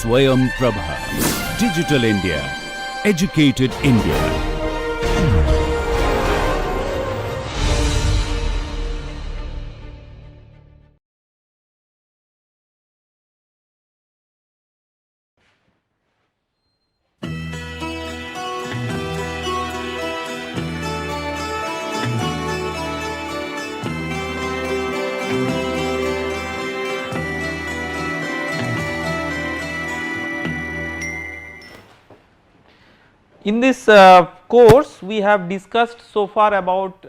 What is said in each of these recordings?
Swayam Prabha. Digital India. Educated India. In this course we have discussed so far about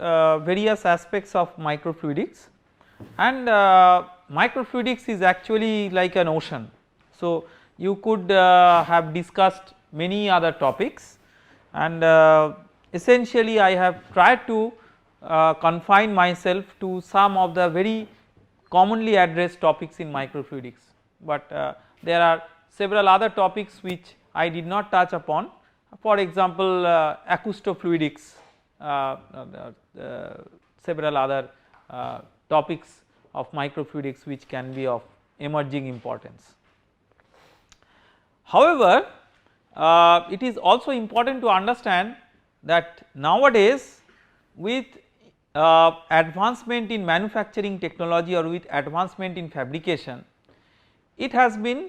various aspects of microfluidics, and microfluidics is actually like an ocean. So, you could have discussed many other topics, and essentially I have tried to confine myself to some of the very commonly addressed topics in microfluidics, but there are several other topics which I did not touch upon. For example, acoustofluidics, several other topics of microfluidics which can be of emerging importance. However, it is also important to understand that nowadays with advancement in manufacturing technology or with advancement in fabrication, it has been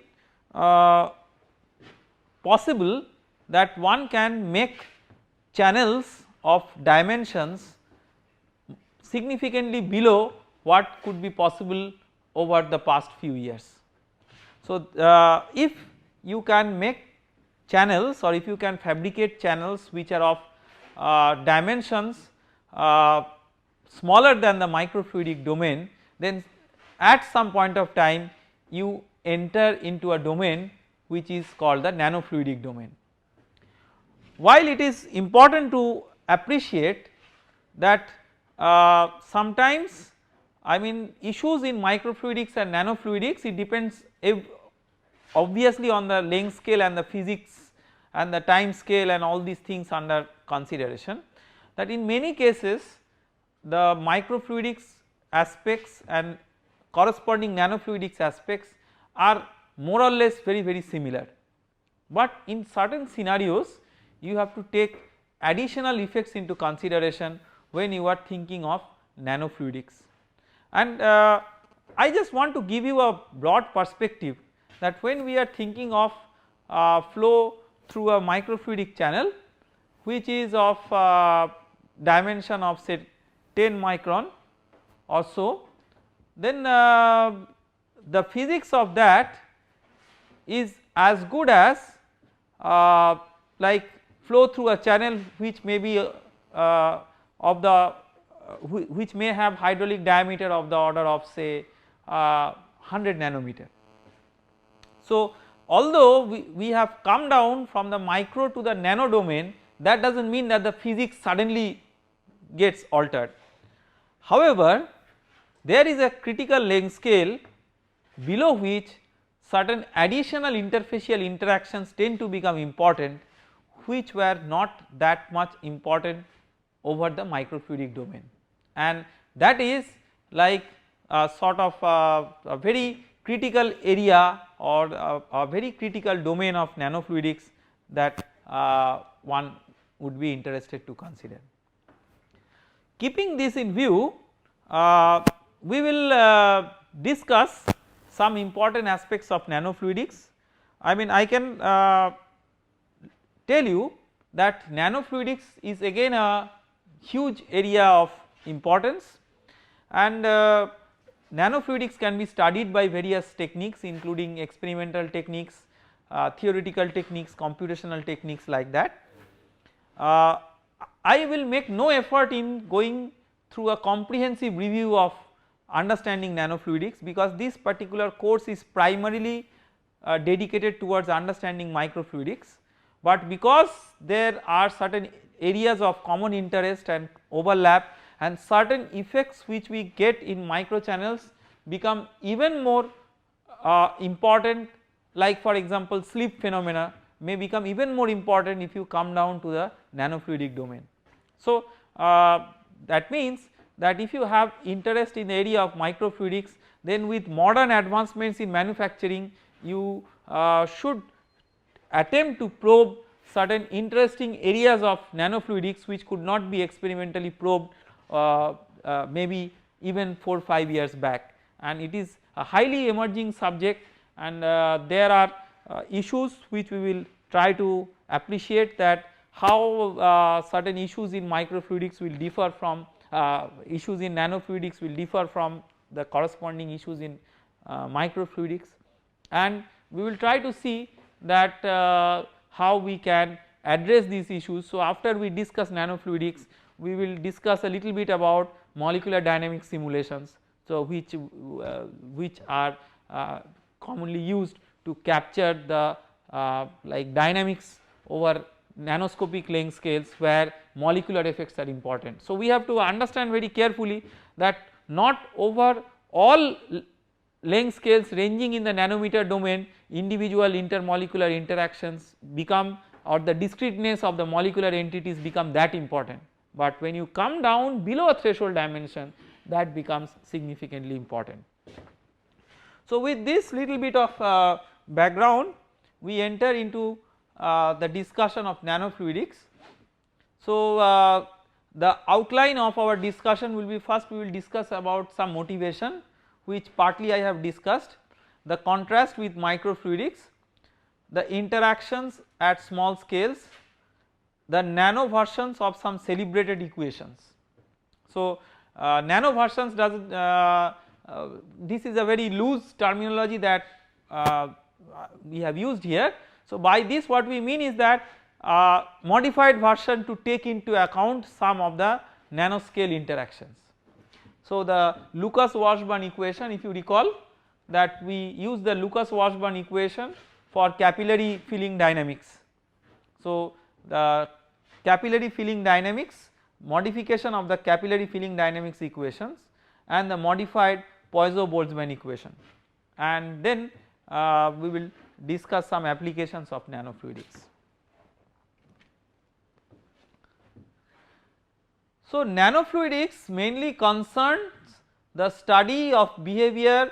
possible that one can make channels of dimensions significantly below what could be possible over the past few years. So, if you can make channels or if you can fabricate channels which are of dimensions smaller than the microfluidic domain, then at some point of time you enter into a domain which is called the nanofluidic domain. While it is important to appreciate that sometimes, I mean, issues in microfluidics and nanofluidics, it depends obviously on the length scale and the physics and the time scale and all these things under consideration, that in many cases the microfluidics aspects and corresponding nanofluidics aspects are more or less very similar, but in certain scenarios you have to take additional effects into consideration when you are thinking of nanofluidics. And I just want to give you a broad perspective that when we are thinking of flow through a microfluidic channel which is of dimension of say 10 micron or so, then the physics of that is as good as like flow through a channel which may be of the which may have hydraulic diameter of the order of say 100 nanometer. So, although we have come down from the micro to the nano domain, that does not mean that the physics suddenly gets altered. However, there is a critical length scale below which certain additional interfacial interactions tend to become important, which were not that much important over the microfluidic domain, and that is like a sort of a very critical area or a very critical domain of nanofluidics that one would be interested to consider. Keeping this in view, we will discuss some important aspects of nanofluidics. I mean, I can tell you that nanofluidics is again a huge area of importance, and nanofluidics can be studied by various techniques including experimental techniques, theoretical techniques, computational techniques like that. I will make no effort in going through a comprehensive review of understanding nanofluidics, because this particular course is primarily dedicated towards understanding microfluidics, but because there are certain areas of common interest and overlap and certain effects which we get in microchannels become even more important, like for example slip phenomena may become even more important if you come down to the nanofluidic domain. So, that means that if you have interest in the area of microfluidics, then with modern advancements in manufacturing you should attempt to probe certain interesting areas of nanofluidics which could not be experimentally probed maybe even 4-5 years back, and it is a highly emerging subject, and there are issues which we will try to appreciate, that how certain issues in microfluidics will differ from issues in nanofluidics will differ from the corresponding issues in microfluidics, and we will try to see that how we can address these issues. So, after we discuss nanofluidics, we will discuss a little bit about molecular dynamic simulations. So, which are commonly used to capture the like dynamics over nanoscopic length scales where molecular effects are important. So, we have to understand very carefully that not over all length scales ranging in the nanometer domain individual intermolecular interactions become, or the discreteness of the molecular entities become that important, but when you come down below a threshold dimension that becomes significantly important. So, with this little bit of background we enter into the discussion of nanofluidics. So, the outline of our discussion will be, first we will discuss about some motivation which partly I have discussed, the contrast with microfluidics, the interactions at small scales, the nano versions of some celebrated equations. So, nano versions does this is a very loose terminology that we have used here. So, by this what we mean is that modified version to take into account some of the nanoscale interactions. So, the Lucas-Washburn equation, if you recall that we use the Lucas-Washburn equation for capillary filling dynamics. So, the capillary filling dynamics, modification of the capillary filling dynamics equations and the modified Poisson-Boltzmann equation, and then we will discuss some applications of nanofluidics. So, nanofluidics mainly concerns the study of behavior,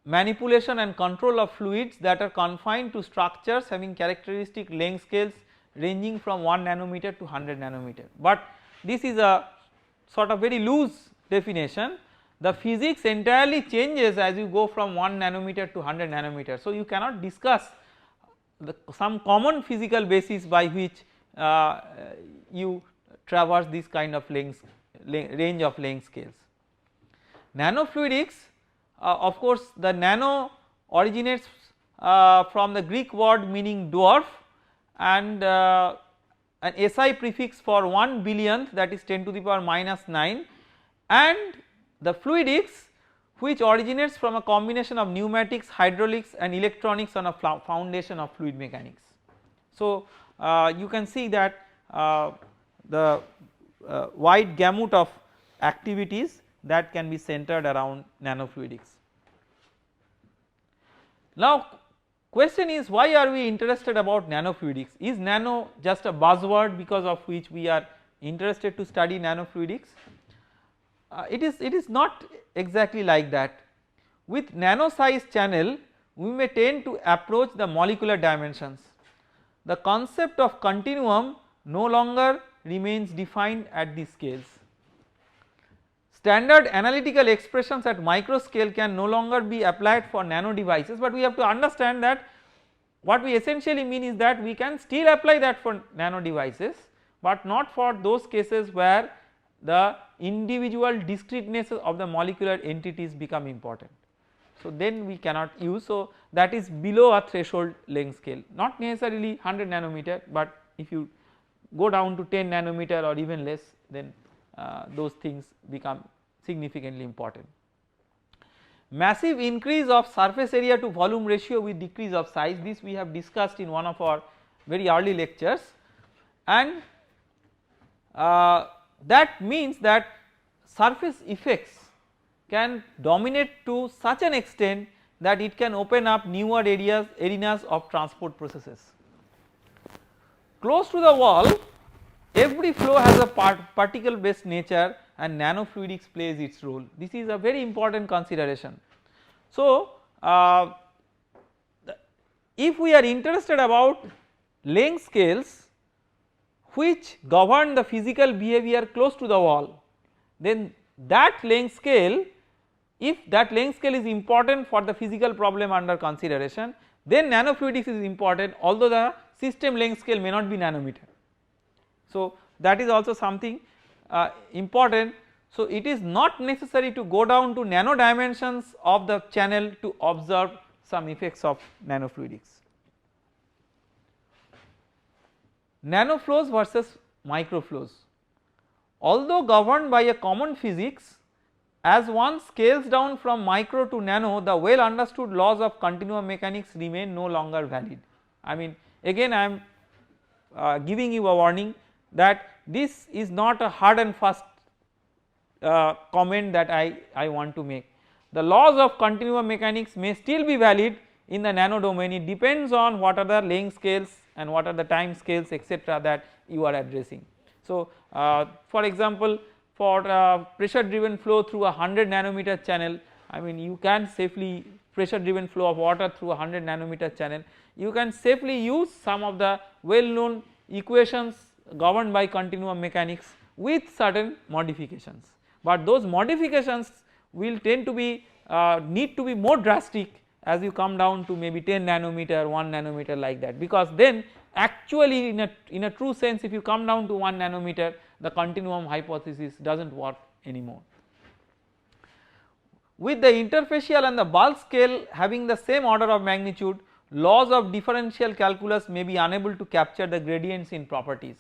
manipulation and control of fluids that are confined to structures having characteristic length scales ranging from 1 nanometer to 100 nanometer, but this is a sort of very loose definition. The physics entirely changes as you go from 1 nanometer to 100 nanometer. So, you cannot discuss some common physical basis by which you traverse this kind of range of length scales. Nanofluidics, of course the nano originates from the Greek word meaning dwarf, and an SI prefix for 1 billionth, that is 10 to the power minus 9, and the fluidics which originates from a combination of pneumatics, hydraulics and electronics on a foundation of fluid mechanics. So, you can see that the wide gamut of activities that can be centered around nanofluidics. Now, question is, why are we interested about nanofluidics? Is nano just a buzzword because of which we are interested to study nanofluidics? It is not exactly like that. With nano size channel we may tend to approach the molecular dimensions. The concept of continuum no longer remains defined at these scales. Standard analytical expressions at micro scale can no longer be applied for nano devices, but we have to understand that what we essentially mean is that we can still apply that for nano devices, but not for those cases where the individual discreteness of the molecular entities become important. So, then we cannot use, so that is below a threshold length scale, not necessarily 100 nanometer, but if you go down to 10 nanometer or even less, then those things become significantly important. Massive increase of surface area to volume ratio with decrease of size, this we have discussed in one of our very early lectures, and that means that surface effects can dominate to such an extent that it can open up newer arenas of transport processes. Close to the wall, every flow has a particle based nature and nanofluidics plays its role. This is a very important consideration. So, if we are interested about length scales which govern the physical behavior close to the wall, then that length scale, if that length scale is important for the physical problem under consideration, then nanofluidics is important, although the system length scale may not be nanometer. So that is also something important. So it is not necessary to go down to nano dimensions of the channel to observe some effects of nanofluidics. Nanoflows versus microflows. Although governed by a common physics, as one scales down from micro to nano, the well understood laws of continuum mechanics remain no longer valid. I mean, again I am giving you a warning that this is not a hard and fast comment that I want to make. The laws of continuum mechanics may still be valid in the nano domain, it depends on what are the length scales and what are the time scales etc. that you are addressing. So for example, for pressure driven flow through a 100 nanometer channel, I mean you can safely, pressure driven flow of water through a 100 nanometer channel, you can safely use some of the well known equations governed by continuum mechanics with certain modifications, but those modifications will tend to be need to be more drastic as you come down to maybe 10 nanometer, 1 nanometer like that, because then actually in a true sense if you come down to 1 nanometer, the continuum hypothesis does not work anymore. With the interfacial and the bulk scale having the same order of magnitude, laws of differential calculus may be unable to capture the gradients in properties,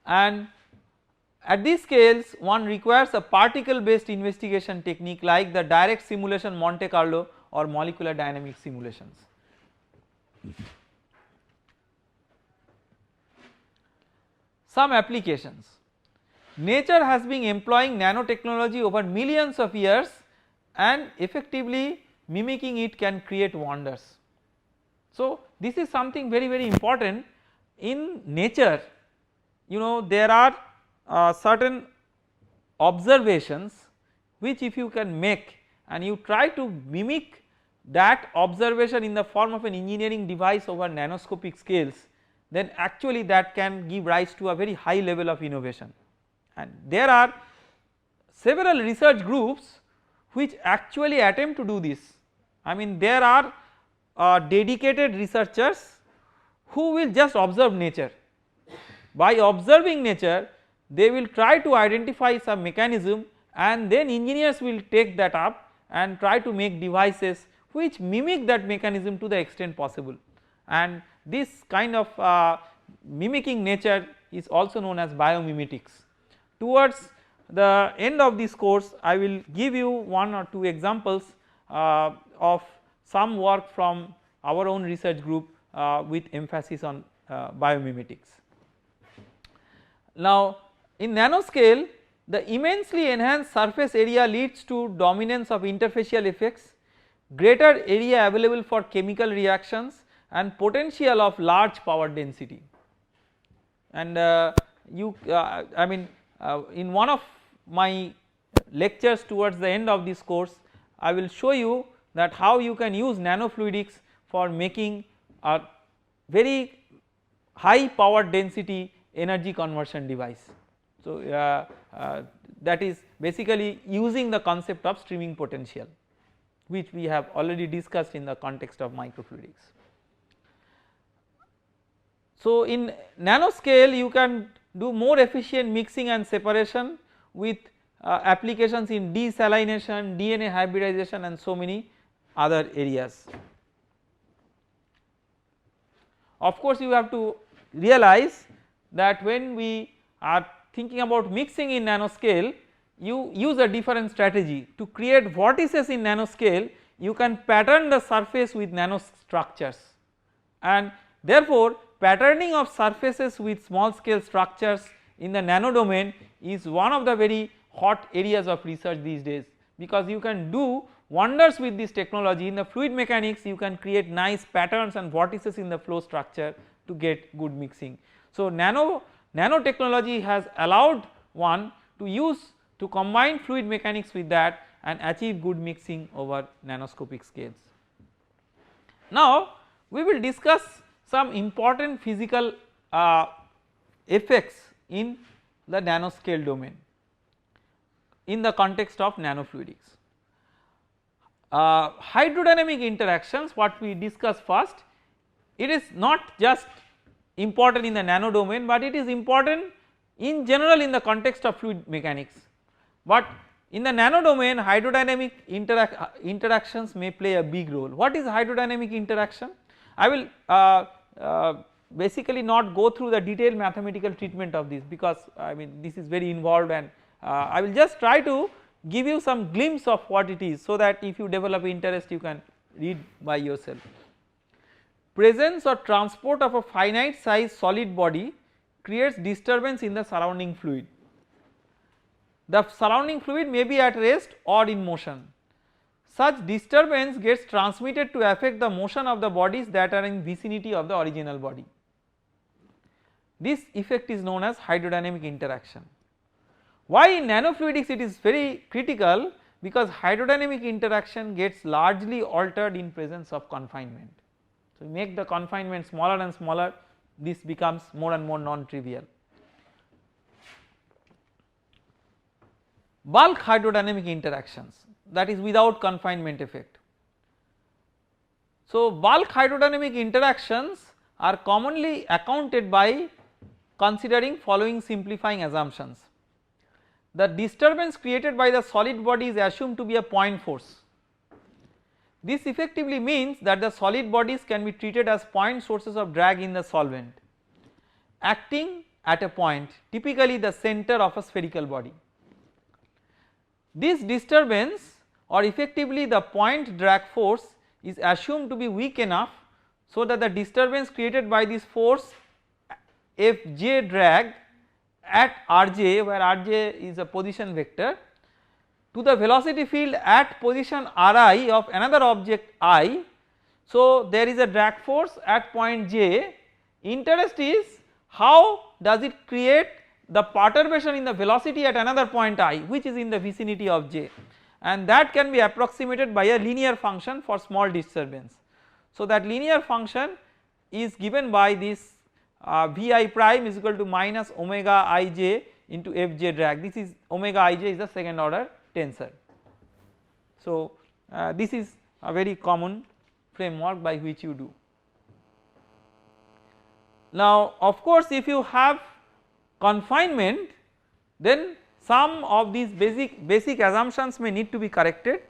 and at these scales one requires a particle based investigation technique like the direct simulation Monte Carlo or molecular dynamics simulations. Some applications. Nature has been employing nanotechnology over millions of years and effectively mimicking it can create wonders. So this is something very important in nature. You know, there are certain observations which if you can make and you try to mimic that observation in the form of an engineering device over nanoscopic scales, then actually that can give rise to a very high level of innovation. And there are several research groups which actually attempt to do this. I mean there are dedicated researchers who will just observe nature. By observing nature they will try to identify some mechanism and then engineers will take that up and try to make devices which mimic that mechanism to the extent possible, and this kind of mimicking nature is also known as biomimetics. Towards the end of this course I will give you one or two examples of some work from our own research group with emphasis on biomimetics. Now in nanoscale the immensely enhanced surface area leads to dominance of interfacial effects, greater area available for chemical reactions and potential of large power density. And I mean in one of my lectures towards the end of this course I will show you that how you can use nanofluidics for making a very high power density energy conversion device. So that is basically using the concept of streaming potential, which we have already discussed in the context of microfluidics. So in nanoscale you can do more efficient mixing and separation with applications in desalination, DNA hybridization and so many other areas. Of course you have to realize that when we are thinking about mixing in nanoscale, you use a different strategy. To create vortices in nanoscale you can pattern the surface with nanostructures, and therefore patterning of surfaces with small scale structures in the nano domain is one of the very hot areas of research these days, because you can do wonders with this technology. In the fluid mechanics you can create nice patterns and vortices in the flow structure to get good mixing. So nanotechnology has allowed one to combine fluid mechanics with that and achieve good mixing over nanoscopic scales. Now we will discuss some important physical effects in the nanoscale domain in the context of nanofluidics. Hydrodynamic interactions, what we discuss first, it is not just important in the nano domain, but it is important in general in the context of fluid mechanics, but in the nano domain hydrodynamic interactions may play a big role. What is hydrodynamic interaction? I will basically not go through the detailed mathematical treatment of this, because I mean this is very involved, and I will just try to give you some glimpse of what it is, so that if you develop interest you can read by yourself. Presence or transport of a finite size solid body creates disturbance in the surrounding fluid. The surrounding fluid may be at rest or in motion. Such disturbance gets transmitted to affect the motion of the bodies that are in vicinity of the original body. This effect is known as hydrodynamic interaction. Why in nanofluidics it is very critical? Because hydrodynamic interaction gets largely altered in presence of confinement. So, make the confinement smaller and smaller, this becomes more and more non-trivial. Bulk hydrodynamic interactions, that is without confinement effect. So, bulk hydrodynamic interactions are commonly accounted by considering following simplifying assumptions. The disturbance created by the solid body is assumed to be a point force. This effectively means that the solid bodies can be treated as point sources of drag in the solvent, acting at a point, typically the center of a spherical body. This disturbance, or effectively the point drag force, is assumed to be weak enough so that the disturbance created by this force Fj drag at Rj, where Rj is a position vector, to the velocity field at position Ri of another object I. So, there is a drag force at point j. Interest is how does it create the perturbation in the velocity at another point I, which is in the vicinity of j, and that can be approximated by a linear function for small disturbance. So, that linear function is given by this Vi prime is equal to minus omega ij into Fj drag. This is omega ij is the second order tensor. So, this is a very common framework by which you do. Now, of course, if you have confinement, then some of these basic assumptions may need to be corrected,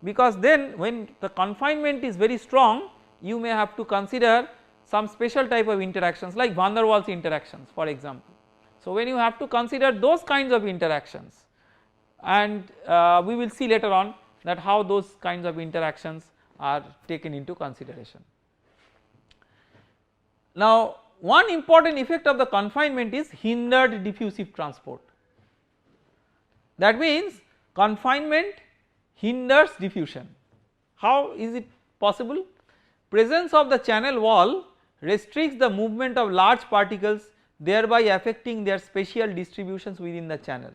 because then when the confinement is very strong, you may have to consider some special type of interactions like van der Waals interactions, for example. So, when you have to consider those kinds of interactions, and we will see later on that how those kinds of interactions are taken into consideration. Now, one important effect of the confinement is hindered diffusive transport. That means confinement hinders diffusion. How is it possible? Presence of the channel wall restricts the movement of large particles, thereby affecting their spatial distributions within the channel.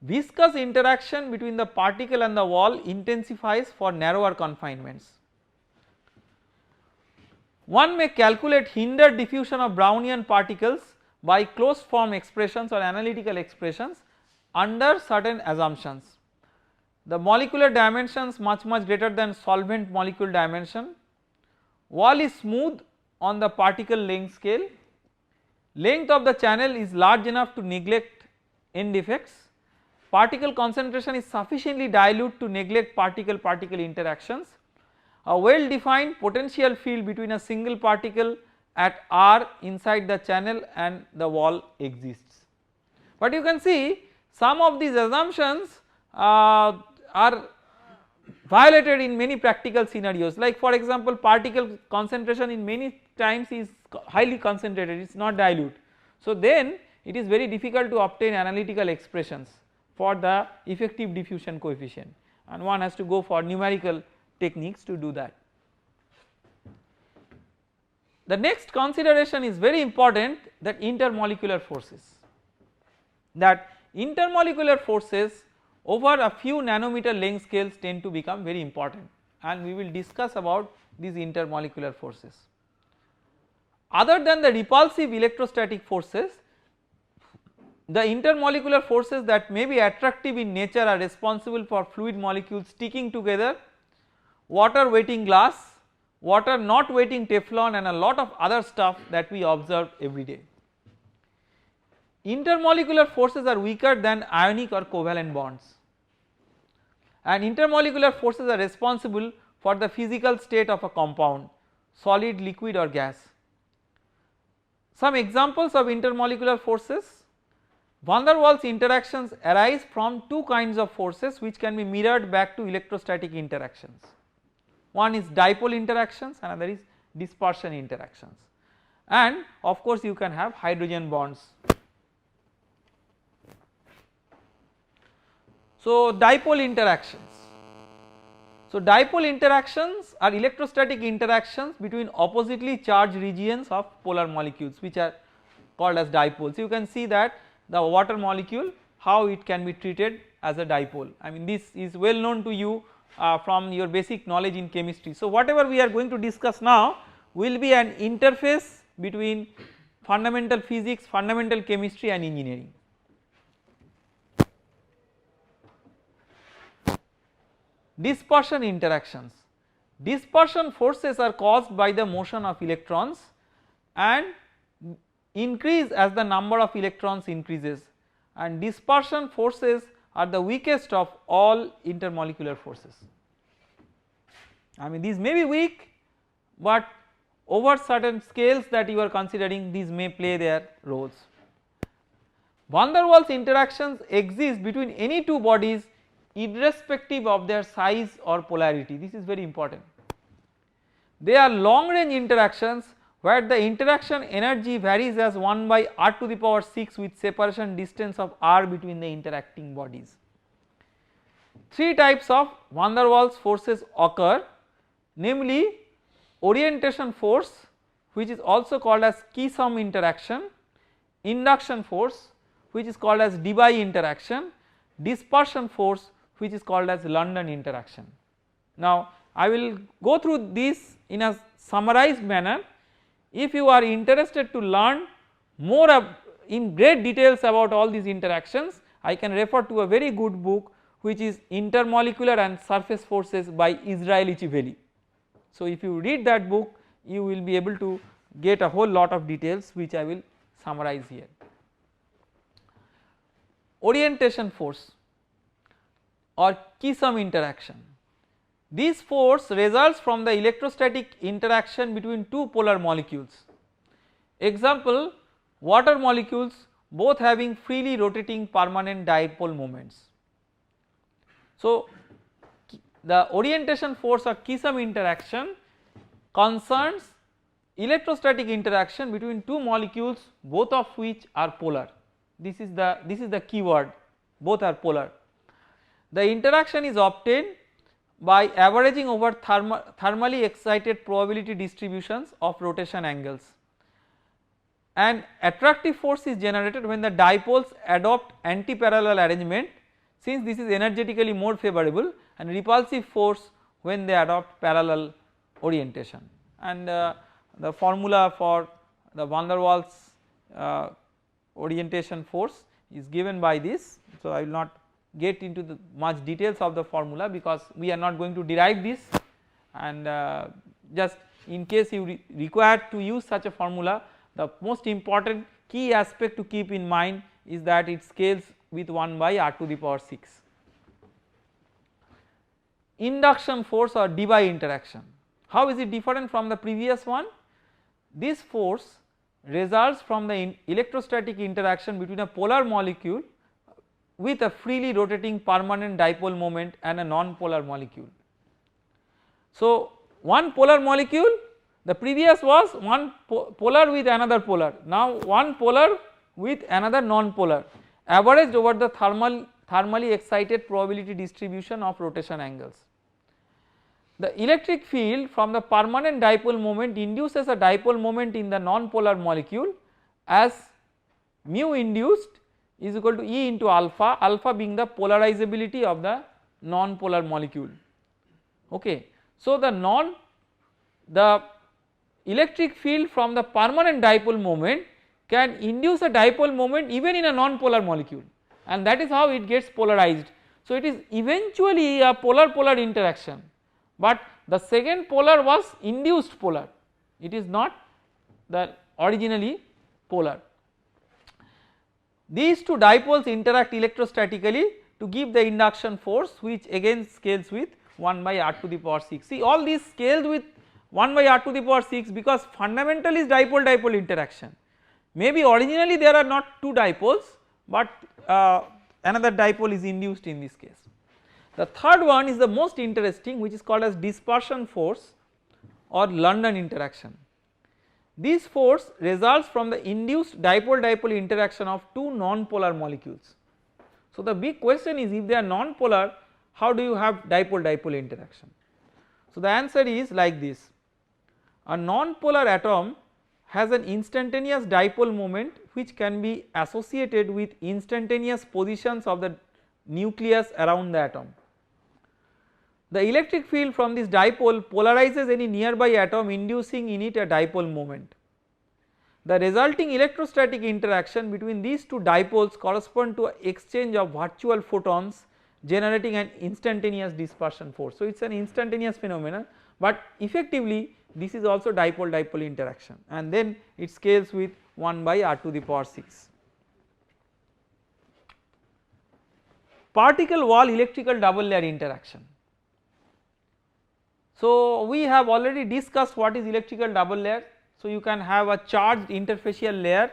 Viscous interaction between the particle and the wall intensifies for narrower confinements. One may calculate hindered diffusion of Brownian particles by closed form expressions or analytical expressions under certain assumptions. The molecular dimensions much greater than solvent molecule dimension. Wall is smooth on the particle length scale. Length of the channel is large enough to neglect end effects. Particle concentration is sufficiently dilute to neglect particle interactions. A well defined potential field between a single particle at R inside the channel and the wall exists. But you can see some of these assumptions are violated in many practical scenarios, like for example particle concentration in many times is highly concentrated, it is not dilute. So, then it is very difficult to obtain analytical expressions for the effective diffusion coefficient, and one has to go for numerical techniques to do that. The next consideration is very important, that intermolecular forces. That intermolecular forces over a few nanometer length scales tend to become very important. and we will discuss about these intermolecular forces. Other than the repulsive electrostatic forces, the intermolecular forces that may be attractive in nature are responsible for fluid molecules sticking together, water wetting glass, water not wetting Teflon, and a lot of other stuff that we observe every day. Intermolecular forces are weaker than ionic or covalent bonds, and intermolecular forces are responsible for the physical state of a compound, solid, liquid or gas. Some examples of intermolecular forces: van der Waals interactions arise from two kinds of forces which can be mirrored back to electrostatic interactions. One is dipole interactions, another is dispersion interactions, and of course you can have hydrogen bonds. So dipole interactions. So dipole interactions are electrostatic interactions between oppositely charged regions of polar molecules which are called as dipoles. You can see that the water molecule, how it can be treated as a dipole. I mean, this is well known to you from your basic knowledge in chemistry. So whatever we are going to discuss now will be an interface between fundamental physics, fundamental chemistry and engineering. Dispersion interactions. Dispersion forces are caused by the motion of electrons and increase as the number of electrons increases, and dispersion forces are the weakest of all intermolecular forces. I mean, these may be weak, but over certain scales that you are considering, these may play their roles. Van der Waals interactions exist between any two bodies irrespective of their size or polarity. This is very important. They are long range interactions where the interaction energy varies as 1 by r to the power 6 with separation distance of r between the interacting bodies. Three types of van der Waals forces occur, namely orientation force, which is also called as Keesom interaction, induction force, which is called as Debye interaction, dispersion force, which is called as London interaction. Now I will go through this in a summarized manner. If you are interested to learn more in great details about all these interactions, I can refer to a very good book which is Intermolecular and Surface Forces by Israel Ichiveli. So if you read that book, you will be able to get a whole lot of details which I will summarize here. Orientation force or Keesom interaction. This force results from the electrostatic interaction between two polar molecules. Example, water molecules both having freely rotating permanent dipole moments. So the orientation force or Keesom interaction concerns electrostatic interaction between two molecules both of which are polar. This is the key word, both are polar. The interaction is obtained by averaging over thermally excited probability distributions of rotation angles. An attractive force is generated when the dipoles adopt anti-parallel arrangement, since this is energetically more favorable, and repulsive force when they adopt parallel orientation. And the formula for the van der Waals orientation force is given by this. So I will not get into the much details of the formula because we are not going to derive this, and just in case you require to use such a formula, the most important key aspect to keep in mind is that it scales with 1 by r to the power 6. Induction force or Debye interaction. How is it different from the previous one? This force results from the electrostatic interaction between a polar molecule with a freely rotating permanent dipole moment and a non-polar molecule. So one polar molecule, the previous was one polar with another polar, now one polar with another non-polar, averaged over the thermally excited probability distribution of rotation angles. The electric field from the permanent dipole moment induces a dipole moment in the non-polar molecule as mu induced is equal to E into alpha, alpha being the polarizability of the non-polar molecule. Okay. So, the electric field from the permanent dipole moment can induce a dipole moment even in a non-polar molecule, and that is how it gets polarized. So, it is eventually a polar-polar interaction, but the second polar was induced polar, it is not the originally polar. These two dipoles interact electrostatically to give the induction force, which again scales with 1 by r to the power 6. See, all these scaled with 1 by r to the power 6 because fundamental is dipole-dipole interaction. Maybe originally there are not two dipoles, but another dipole is induced in this case. The third one is the most interesting, which is called as dispersion force or London interaction. This force results from the induced dipole-dipole interaction of two non-polar molecules. So, the big question is, if they are non-polar, how do you have dipole-dipole interaction? So, the answer is like this: a non-polar atom has an instantaneous dipole moment which can be associated with instantaneous positions of the nucleus around the atom. The electric field from this dipole polarizes any nearby atom, inducing in it a dipole moment. The resulting electrostatic interaction between these two dipoles correspond to an exchange of virtual photons, generating an instantaneous dispersion force. So, it is an instantaneous phenomenon, but effectively this is also dipole-dipole interaction, and then it scales with 1 by r to the power 6. Particle wall electrical double layer interaction. So, we have already discussed what is electrical double layer. So, you can have a charged interfacial layer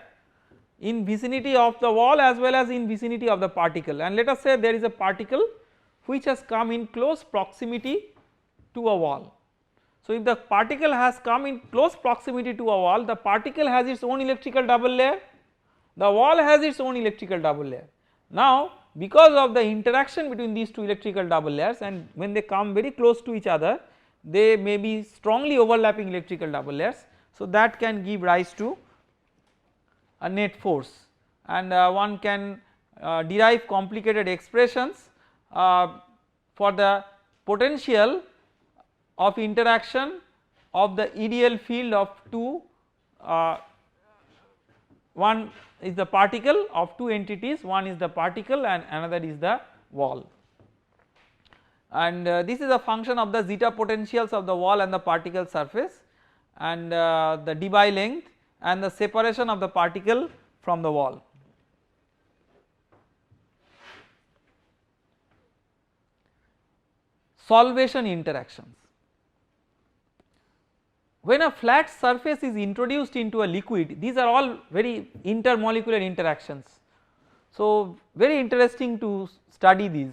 in vicinity of the wall as well as in vicinity of the particle, and let us say there is a particle which has come in close proximity to a wall. So, if the particle has come in close proximity to a wall, the particle has its own electrical double layer, the wall has its own electrical double layer. Now, because of the interaction between these two electrical double layers, and when they come very close to each other, they may be strongly overlapping electrical double layers. So, that can give rise to a net force, and one can derive complicated expressions for the potential of interaction of the ideal field of two, one is the particle of two entities, one is the particle and another is the wall, and this is a function of the zeta potentials of the wall and the particle surface, and the Debye length and the separation of the particle from the wall. Solvation interactions. When a flat surface is introduced into a liquid, these are all very intermolecular interactions. So, very interesting to study these.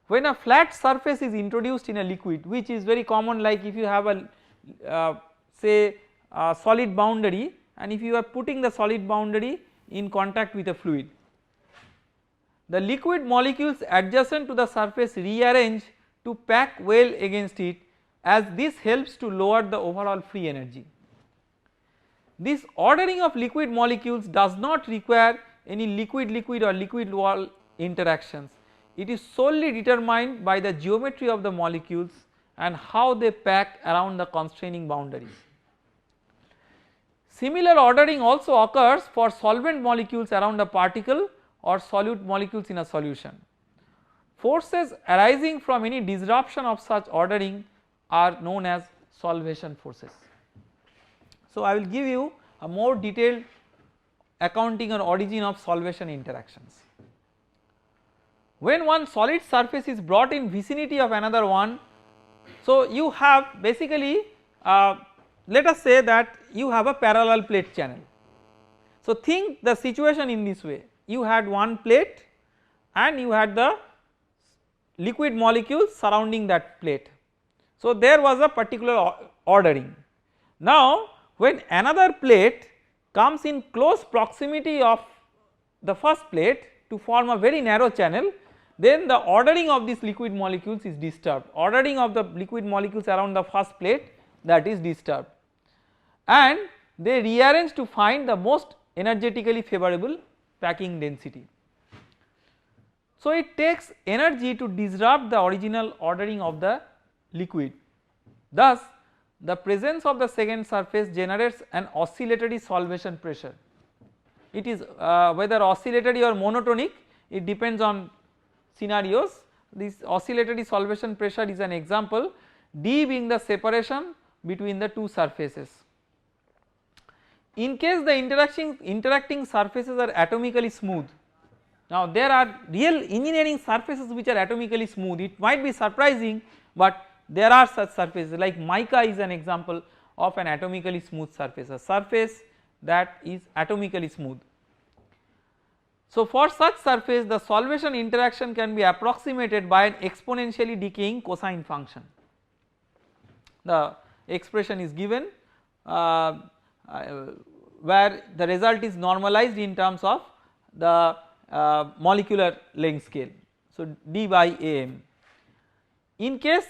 When a flat surface is introduced in a liquid, which is very common, like if you have a say a solid boundary, and if you are putting the solid boundary in contact with a fluid, the liquid molecules adjacent to the surface rearrange to pack well against it, as this helps to lower the overall free energy. This ordering of liquid molecules does not require any liquid-liquid or liquid wall interactions. It is solely determined by the geometry of the molecules and how they pack around the constraining boundaries. Similar ordering also occurs for solvent molecules around a particle or solute molecules in a solution. Forces arising from any disruption of such ordering are known as solvation forces. So, I will give you a more detailed accounting or origin of solvation interactions. When one solid surface is brought in vicinity of another one, so you have basically let us say that you have a parallel plate channel. So, think the situation in this way: you had one plate and you had the liquid molecules surrounding that plate. So, there was a particular ordering. Now, when another plate comes in close proximity of the first plate to form a very narrow channel, then the ordering of these liquid molecules is disturbed. Ordering of the liquid molecules around the first plate, that is disturbed, and they rearrange to find the most energetically favorable packing density. So, it takes energy to disrupt the original ordering of the liquid. Thus the presence of the second surface generates an oscillatory solvation pressure. It is whether oscillatory or monotonic, it depends on scenarios. This oscillatory solvation pressure is an example, d being the separation between the two surfaces. In case the interacting surfaces are atomically smooth, now there are real engineering surfaces which are atomically smooth, it might be surprising, but there are such surfaces like mica is an example of an atomically smooth surface, a surface that is atomically smooth. So for such surface the solvation interaction can be approximated by an exponentially decaying cosine function. The expression is given where the result is normalized in terms of the molecular length scale. So d by am. In case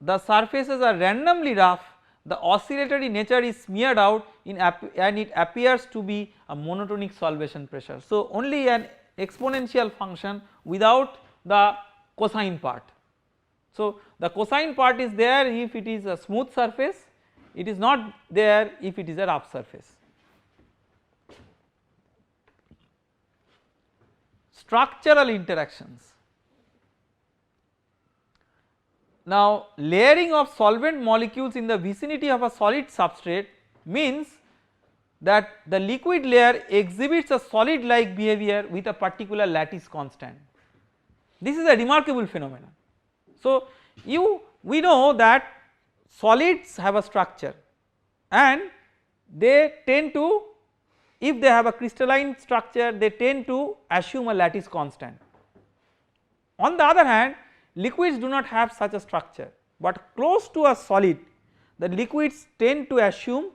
the surfaces are randomly rough, the oscillatory nature is smeared out and it appears to be a monotonic solvation pressure. So only an exponential function without the cosine part. So the cosine part is there if it is a smooth surface, it is not there if it is a rough surface. Structural interactions. Now layering of solvent molecules in the vicinity of a solid substrate means that the liquid layer exhibits a solid like behavior with a particular lattice constant. This is a remarkable phenomenon. So we know that solids have a structure and they tend to, if they have a crystalline structure, they tend to assume a lattice constant. On the other hand, liquids do not have such a structure, but close to a solid the liquids tend to assume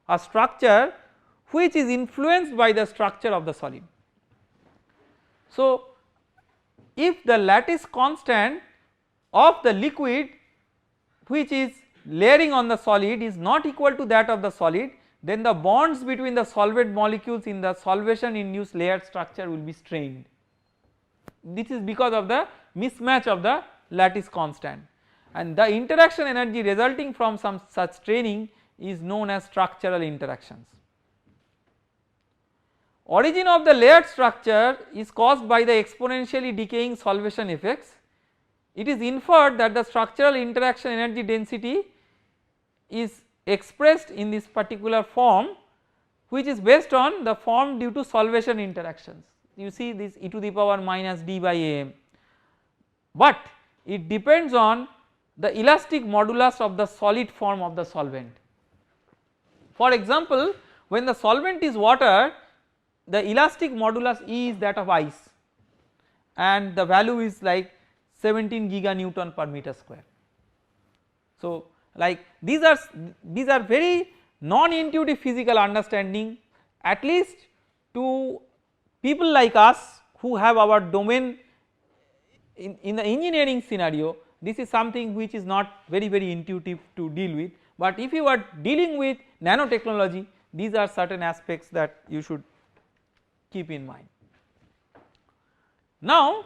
a structure which is influenced by the structure of the solid. So if the lattice constant of the liquid which is layering on the solid is not equal to that of the solid, then the bonds between the solvent molecules in the solvation induced layered structure will be strained. This is because of the mismatch of the lattice constant, and the interaction energy resulting from some such straining is known as structural interactions. Origin of the layered structure is caused by the exponentially decaying solvation effects. It is inferred that the structural interaction energy density is expressed in this particular form, which is based on the form due to solvation interactions. You see this e to the power minus d by am, but it depends on the elastic modulus of the solid form of the solvent. For example, when the solvent is water, the elastic modulus E is that of ice and the value is like 17 giganewton per meter square. So like these are very non-intuitive physical understanding, at least to people like us who have our domain in the engineering scenario. This is something which is not very intuitive to deal with, but if you are dealing with nanotechnology, these are certain aspects that you should keep in mind. Now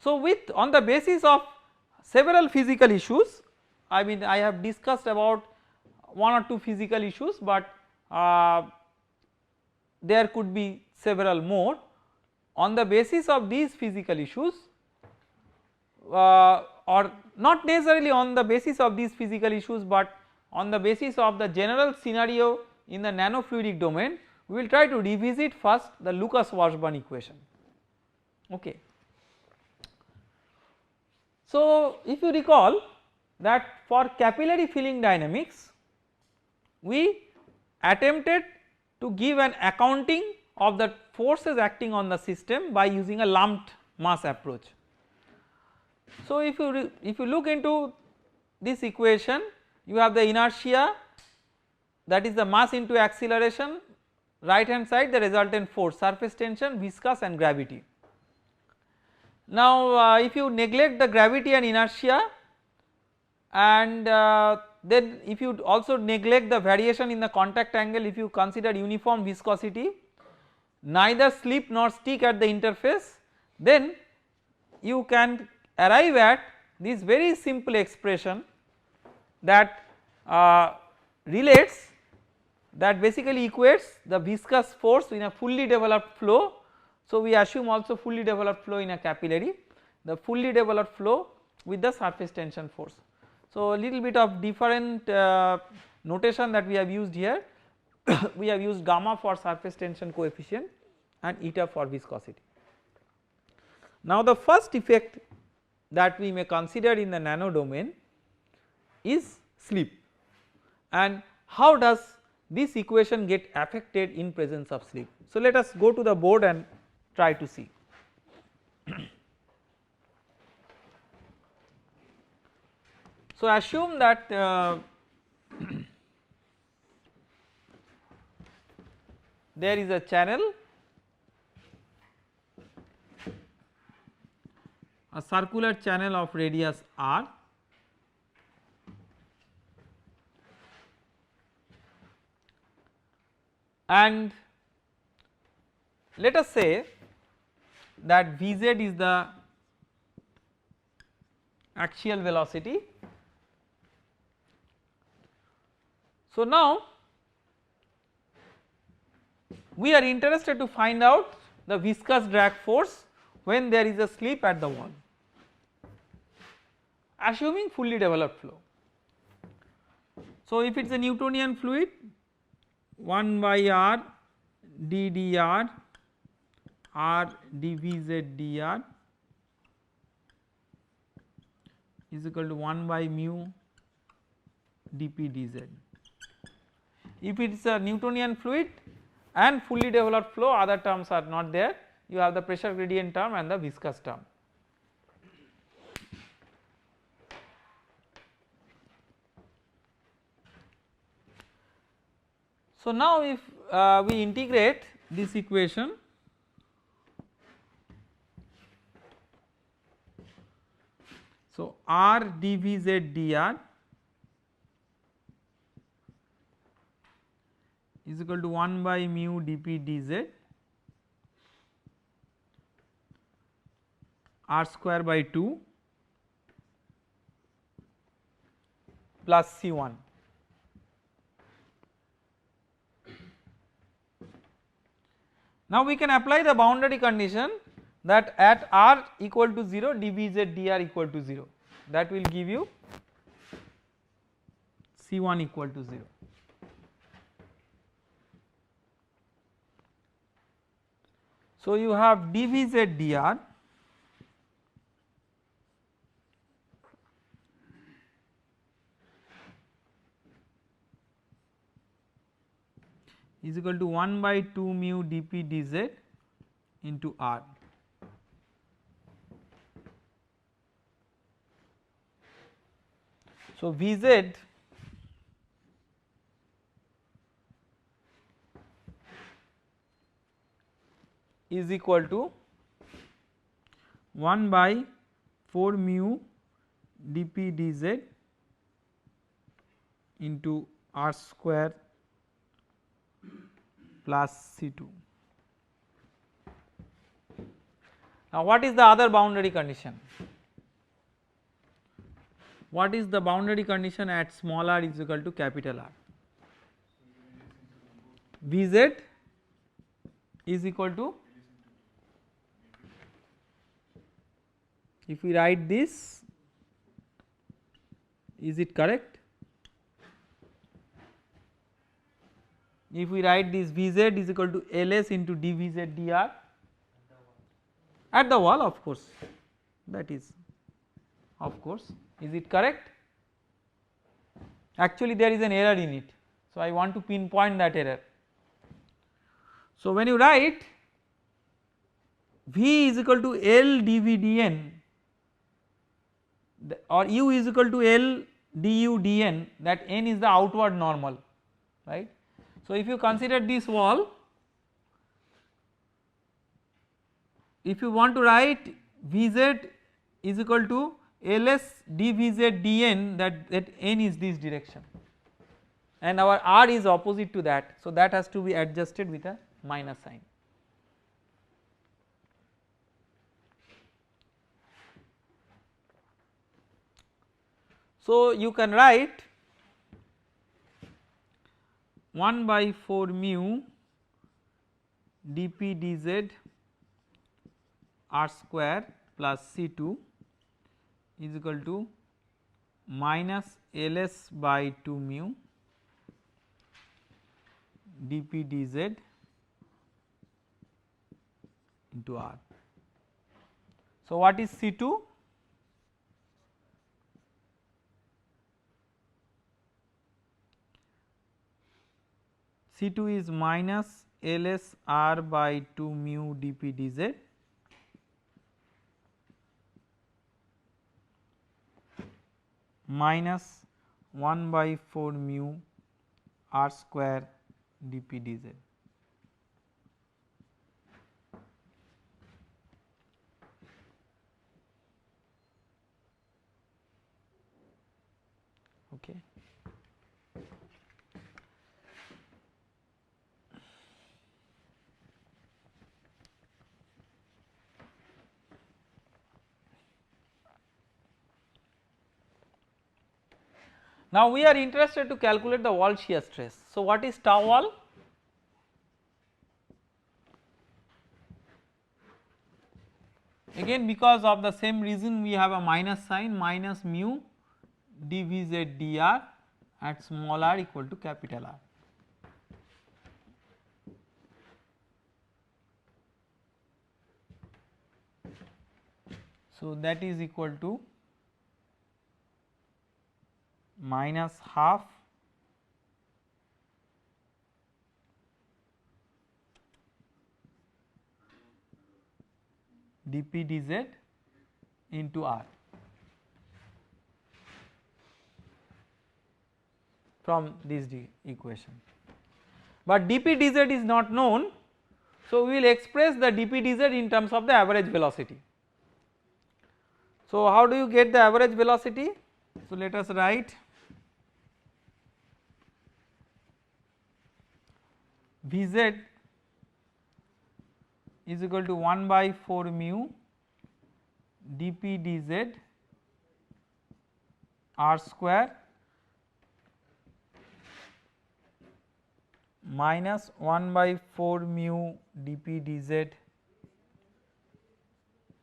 so with on the basis of several physical issues, I mean I have discussed about one or two physical issues, but there could be several more. On the basis of these physical issues or not necessarily on the basis of these physical issues, but on the basis of the general scenario in the nanofluidic domain, we will try to revisit first the Lucas-Washburn equation. Okay. So if you recall that for capillary filling dynamics we attempted to give an accounting of the forces acting on the system by using a lumped mass approach. So if you look into this equation, you have the inertia, that is the mass into acceleration, right hand side the resultant force, surface tension, viscous and gravity. Now if you neglect the gravity and inertia, and then if you also neglect the variation in the contact angle, if you consider uniform viscosity, neither slip nor stick at the interface, then you can arrive at this very simple expression that relates, that basically equates the viscous force in a fully developed flow. So, we assume also fully developed flow in a capillary, the fully developed flow with the surface tension force. So, a little bit of different notation that we have used here. We have used gamma for surface tension coefficient and eta for viscosity. Now, the first effect that we may consider in the nano domain is slip, and how does this equation get affected in presence of slip. So, let us go to the board and try to see. So, assume that there is a channel, a circular channel of radius r, and let us say that Vz is the axial velocity. So, now we are interested to find out the viscous drag force when there is a slip at the wall, assuming fully developed flow. So, if it is a Newtonian fluid, 1 by r d dr r dvz dr is equal to 1 by mu dp dz. If it is a Newtonian fluid and fully developed flow, other terms are not there, you have the pressure gradient term and the viscous term. So, now if we integrate this equation, so r dvz dr is equal to 1 by mu dp dz r square by 2 plus C1. Now, we can apply the boundary condition that at r equal to 0 dvz dr equal to 0, that will give you C1 equal to 0. So, you have dvz dr is equal to 1 by 2 mu dp dz into r. So, Vz is equal to 1 by 4 mu dp dz into r square plus C2. Now, what is the other boundary condition? What is the boundary condition at small r is equal to capital R? Vz is equal to, if we write this, is it correct? If we write this Vz is equal to Ls into dvz dr at the wall, of course, that is, of course, is it correct? Actually there is an error in it, so I want to pinpoint that error. So, when you write V is equal to L dv dn or U is equal to L du dn, that n is the outward normal, right. So, if you consider this wall, if you want to write Vz is equal to Ls dvz dn, that n is this direction and our r is opposite to that. So, that has to be adjusted with a minus sign. So, you can write 1 by 4 mu dp dz r square plus C2 is equal to minus Ls by 2 mu dp dz into R. So, what is C2? C2 is minus Ls R by 2 mu dp dz minus 1 by 4 mu R square dp dz. Okay. Now, we are interested to calculate the wall shear stress. So, what is tau wall? Again, because of the same reason we have a minus sign, minus mu dvz dr at small r equal to capital R. So, that is equal to minus half dp dz into R from this equation, but dp dz is not known. So, we will express the dp dz in terms of the average velocity. So, how do you get the average velocity? So, let us write Vz is equal to 1 by 4 mu dp dz r square minus 1 by 4 mu dp dz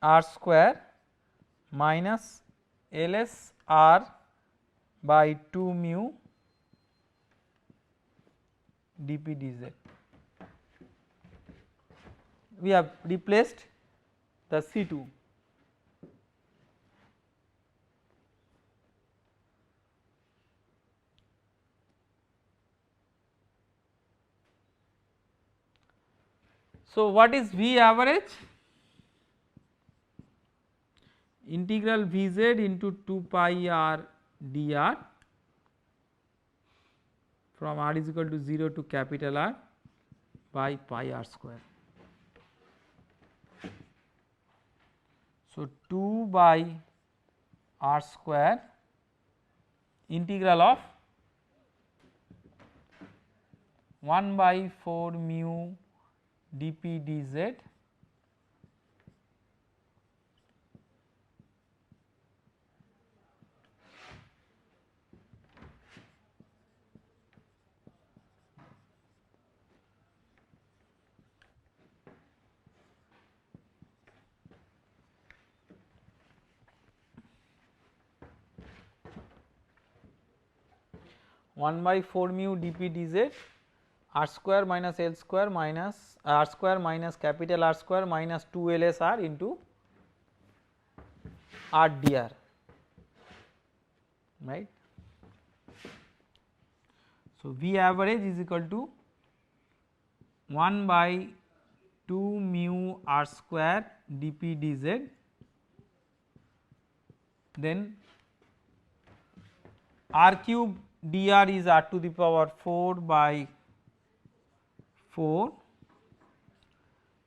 r square minus Ls r by 2 mu dp dz. We have replaced the C2. So, what is V average? Integral Vz into 2 pi r dr from r is equal to 0 to capital R by pi r square. So, 2 by r square integral of 1 by 4 mu dp dz one by 4 mu dp dz r square minus L square minus r square minus capital R square minus 2 LSR into r dr, right. So, V average is equal to 1 by 2 mu r square dp dz, then r cube dr is r to the power 4 by 4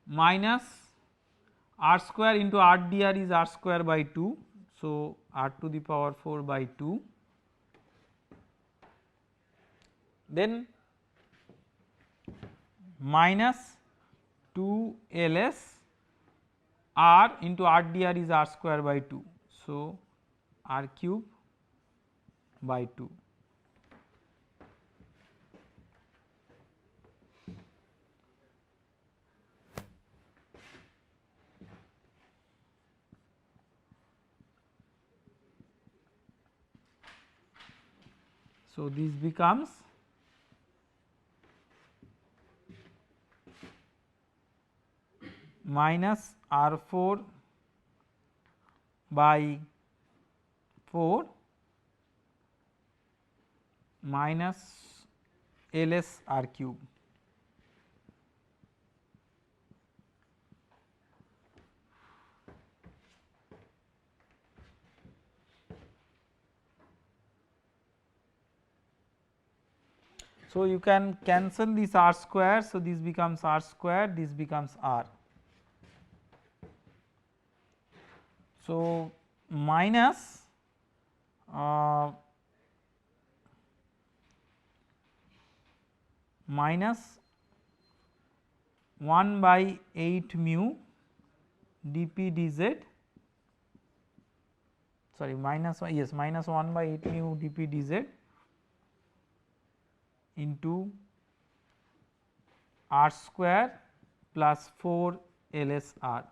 minus r square into r dr is r square by 2. So, r to the power 4 by 2, then minus 2 Ls r into r dr is r square by 2. So, r cube by 2. So, this becomes minus R4 by 4 minus LS R cube. So, you can cancel this R square. So, this becomes R square, this becomes R. So, minus minus 1 by 8 mu dp dz, sorry minus 1, yes, minus 1 by 8 mu dp dz into R square plus 4 LS R.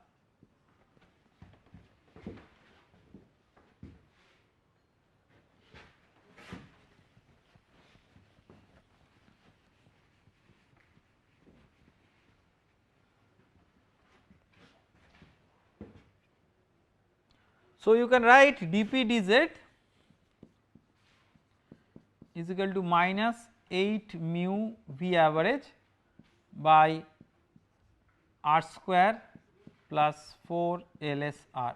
So, you can write dp dz is equal to minus 8 mu V average by R square plus 4 LS R.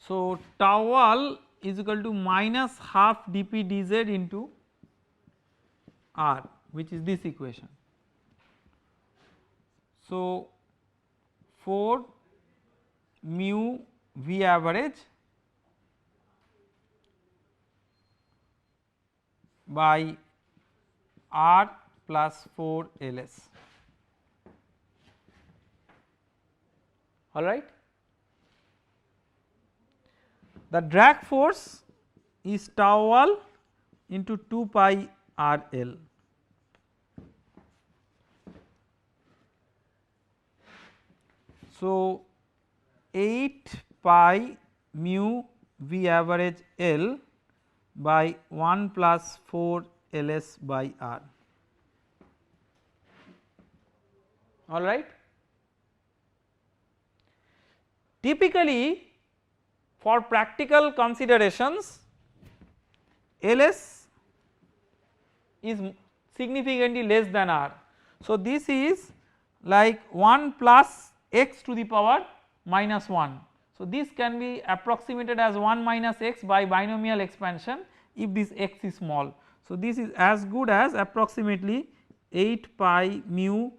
So, tau wall is equal to minus half dp dz into R, which is this equation. So, 4 mu V average by R plus 4 LS, all right. The drag force is tau wall into 2 pi R L. So, 8 pi mu V average L by 1 plus 4 LS by R, all right. Typically, for practical considerations, LS is significantly less than R. So, this is like 1 plus x to the power minus 1. So, this can be approximated as 1 minus x by binomial expansion if this x is small. So, this is as good as approximately 8 pi mu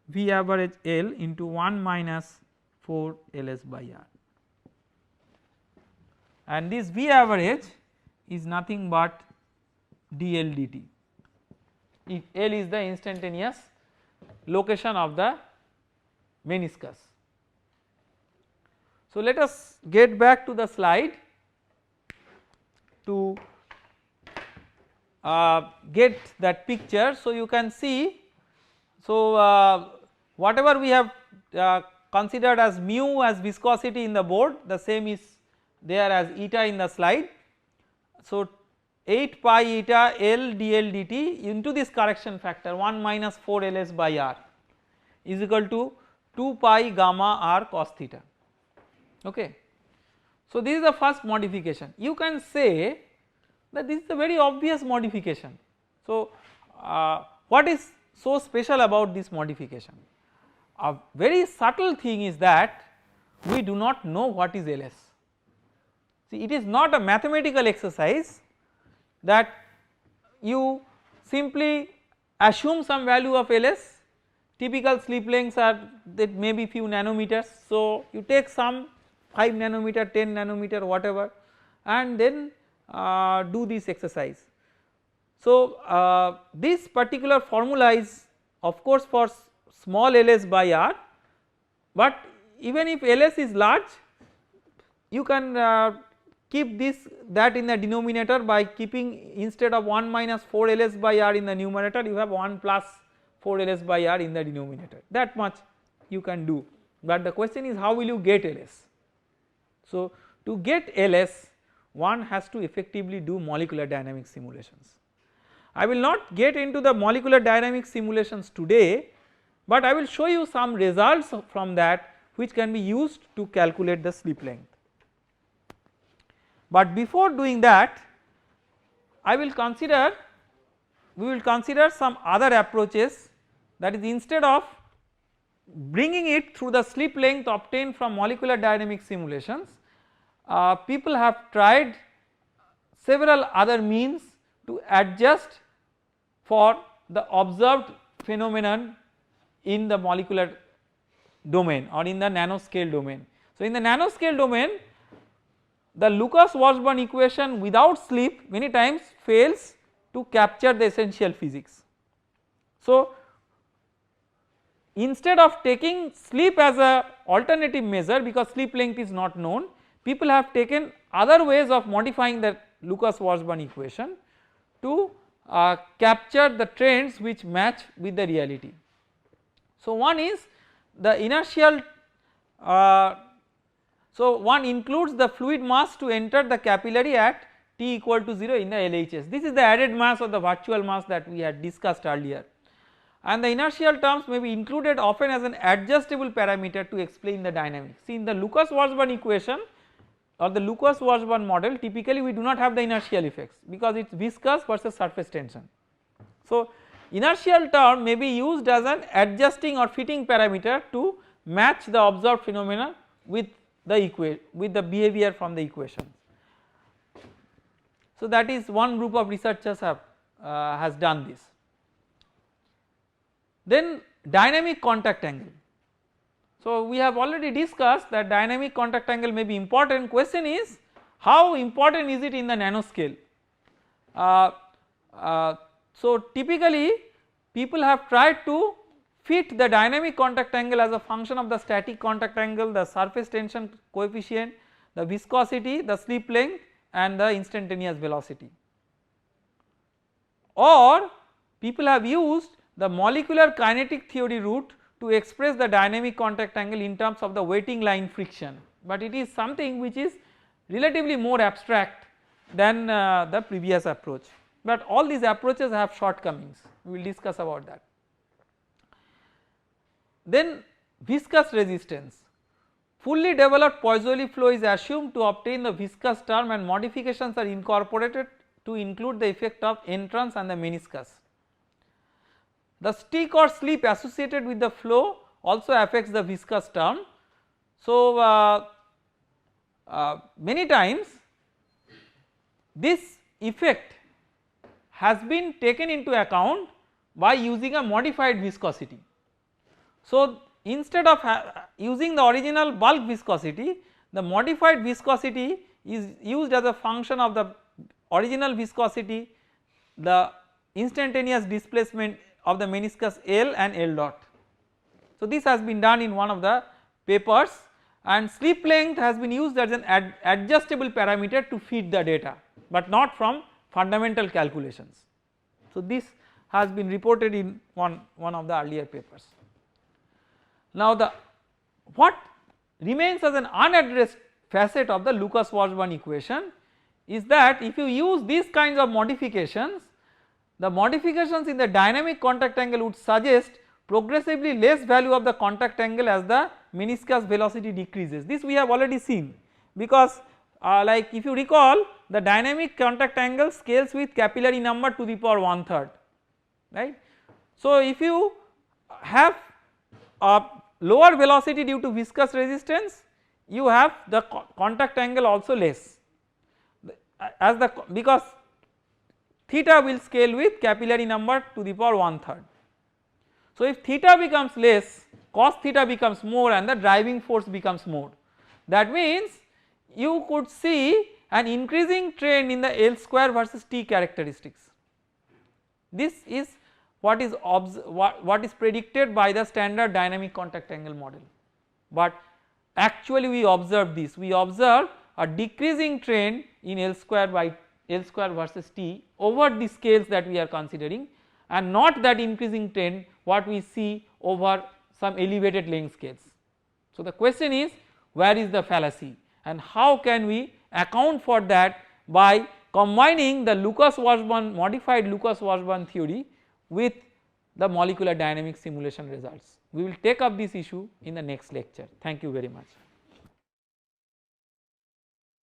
V average L into 1 minus 4 LS by R, and this V average is nothing but dl dt if L is the instantaneous location of the meniscus. So, let us get back to the slide to get that picture. So, you can see, so whatever we have considered as mu as viscosity in the board, the same is there as eta in the slide. So, 8 pi eta L dl dt into this correction factor 1 minus 4 LS by R is equal to 2 pi gamma R cos theta, okay. So, this is the first modification. You can say that this is a very obvious modification. So, what is so special about this modification? A very subtle thing is that we do not know what is LS. See, it is not a mathematical exercise that you simply assume some value of LS. Typical slip lengths are that may be few nanometers. So, you take some 5 nanometer, 10 nanometer, whatever, and then do this exercise. So, this particular formula is of course for small LS by R but even if Ls is large, you can keep that in the denominator by keeping, instead of 1 minus 4 Ls by R in the numerator, you have 1 plus 4 Ls by R in the denominator, that much you can do, but the question is how will you get Ls. So to get Ls, one has to effectively do molecular dynamics simulations. I will not get into the molecular dynamics simulations today, but I will show you some results from that which can be used to calculate the slip length. But before doing that, we will consider some other approaches, that is, instead of bringing it through the slip length obtained from molecular dynamics simulations, people have tried several other means to adjust for the observed phenomenon in the molecular domain or in the nanoscale domain. So in the nanoscale domain, the Lucas-Washburn equation without slip many times fails to capture the essential physics. So instead of taking slip as a alternative measure, because slip length is not known, people have taken other ways of modifying the Lucas-Washburn equation to capture the trends which match with the reality. So one is the inertial, so one includes the fluid mass to enter the capillary at t equal to 0 in the LHS. This is the added mass or the virtual mass that we had discussed earlier, and the inertial terms may be included often as an adjustable parameter to explain the dynamics. See, in the Lucas-Washburn equation or the Lucas-Washburn model, typically we do not have the inertial effects because it is viscous versus surface tension. So inertial term may be used as an adjusting or fitting parameter to match the observed phenomena with the behavior from the equation. So that is one group of researchers has done this. Then dynamic contact angle. So we have already discussed that dynamic contact angle may be important. Question is how important is it in the nanoscale? So typically people have tried to fit the dynamic contact angle as a function of the static contact angle, the surface tension coefficient, the viscosity, the slip length and the instantaneous velocity, or people have used the molecular kinetic theory route to express the dynamic contact angle in terms of the waiting line friction, but it is something which is relatively more abstract than the previous approach, but all these approaches have shortcomings, we will discuss about that. Then viscous resistance. Fully developed Poiseuille flow is assumed to obtain the viscous term and modifications are incorporated to include the effect of entrance and the meniscus. The stick or slip associated with the flow also affects the viscous term. So many times this effect has been taken into account by using a modified viscosity. So instead of using the original bulk viscosity, the modified viscosity is used as a function of the original viscosity, the instantaneous displacement of the meniscus L and L dot. So this has been done in one of the papers, and slip length has been used as an adjustable parameter to feed the data, but not from fundamental calculations. So this has been reported in one of the earlier papers. Now what remains as an unaddressed facet of the Lucas-Washburn equation is that if you use these kinds of modifications, the modifications in the dynamic contact angle would suggest progressively less value of the contact angle as the meniscus velocity decreases. This we have already seen, because like if you recall, the dynamic contact angle scales with capillary number to the power 1/3, right. So if you have a lower velocity due to viscous resistance, you have the contact angle also less, as because theta will scale with capillary number to the power 1/3. So if theta becomes less, cos theta becomes more and the driving force becomes more. That means you could see an increasing trend in the L square versus T characteristics. This is what is predicted by the standard dynamic contact angle model, but actually we observe this, we observe a decreasing trend in L square versus T over the scales that we are considering, and not that increasing trend what we see over some elevated length scales. So, the question is, where is the fallacy and how can we account for that by combining the Lucas-Washburn, modified Lucas-Washburn theory with the molecular dynamics simulation results. We will take up this issue in the next lecture. Thank you very much.